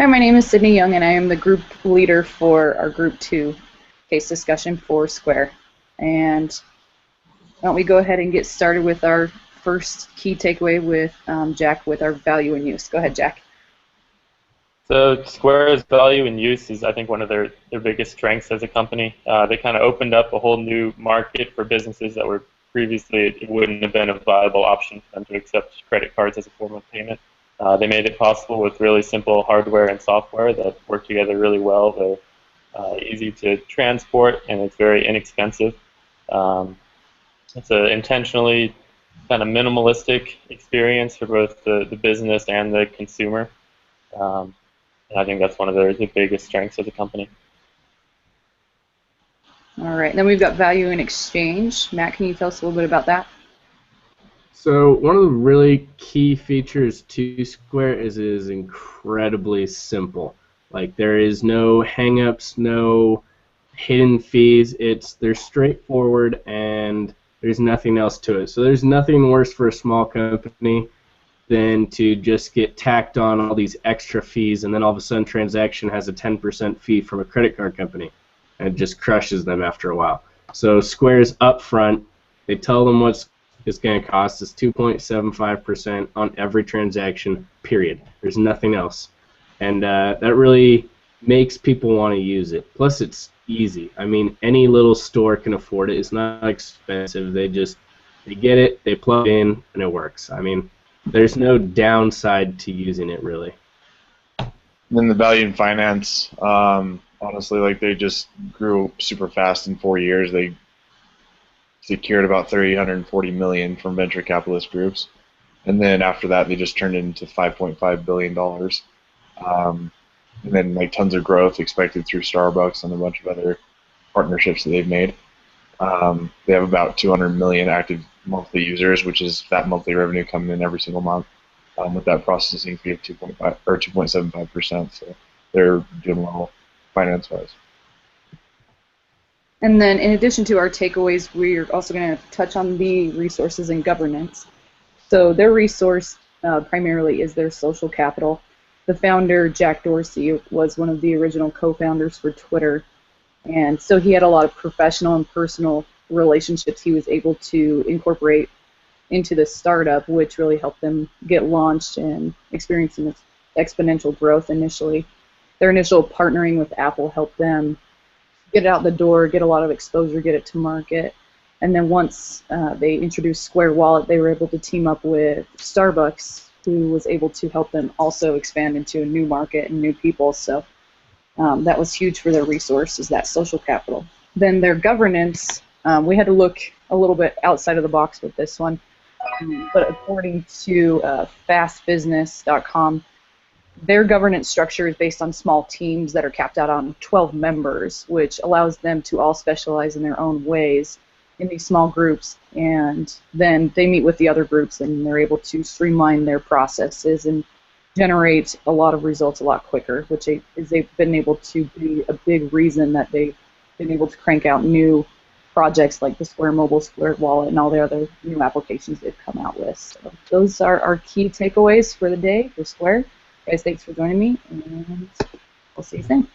Hi, my name is Sydney Young, and I am the group leader for our Group 2 case discussion for Square. And why don't we go ahead and get started with our first key takeaway with Jack with our value and use. Go ahead, Jack. So Square's value and use is, I think, one of their biggest strengths as a company. They kind of opened up a whole new market for businesses that were previously, it wouldn't have been a viable option for them to accept credit cards as a form of payment. They made it possible with really simple hardware and software that work together really well. They're easy to transport, and it's very inexpensive. It's an intentionally kind of minimalistic experience for both the business and the consumer. And I think that's one of the biggest strengths of the company. All right, then we've got value in exchange. Matt, can you tell us a little bit about that? So one of the really key features to Square is it is incredibly simple. Like, there is no hang-ups, no hidden fees. They're straightforward, and there's nothing else to it. So there's nothing worse for a small company than to just get tacked on all these extra fees, and then all of a sudden transaction has a 10% fee from a credit card company, and it just crushes them after a while. So Square's upfront, they tell them what it's going to cost. It's 2.75% on every transaction, period. There's nothing else. And that really makes people want to use it. Plus, it's easy. I mean, any little store can afford it. It's not expensive. They get it, they plug it in, and it works. I mean, there's no downside to using it, really. And then the value in finance, honestly, like, they just grew super fast in 4 years. They secured about $340 million from venture capitalist groups, and then after that, they just turned it into $5.5 billion. And then, like, tons of growth expected through Starbucks and a bunch of other partnerships that they've made. They have about 200 million active monthly users, which is that monthly revenue coming in every single month, with that processing fee of 2.5 or 2.75%. So they're doing well finance-wise. And then in addition to our takeaways, we're also going to touch on the resources and governance. So their resource primarily is their social capital. The founder, Jack Dorsey, was one of the original co-founders for Twitter. And so he had a lot of professional and personal relationships he was able to incorporate into the startup, which really helped them get launched and experiencing this exponential growth initially. Their initial partnering with Apple helped them get it out the door, get a lot of exposure, get it to market. And then once they introduced Square Wallet, they were able to team up with Starbucks, who was able to help them also expand into a new market and new people. So that was huge for their resources, that social capital. Then their governance, we had to look a little bit outside of the box with this one. But according to fastbusiness.com, their governance structure is based on small teams that are capped out on 12 members, which allows them to all specialize in their own ways in these small groups. And then they meet with the other groups, and they're able to streamline their processes and generate a lot of results a lot quicker, which they've been able to be a big reason that they've been able to crank out new projects like the Square Mobile, Square Wallet, and all the other new applications they've come out with. So those are our key takeaways for the day for Square. Guys, thanks for joining me, and we'll see you soon.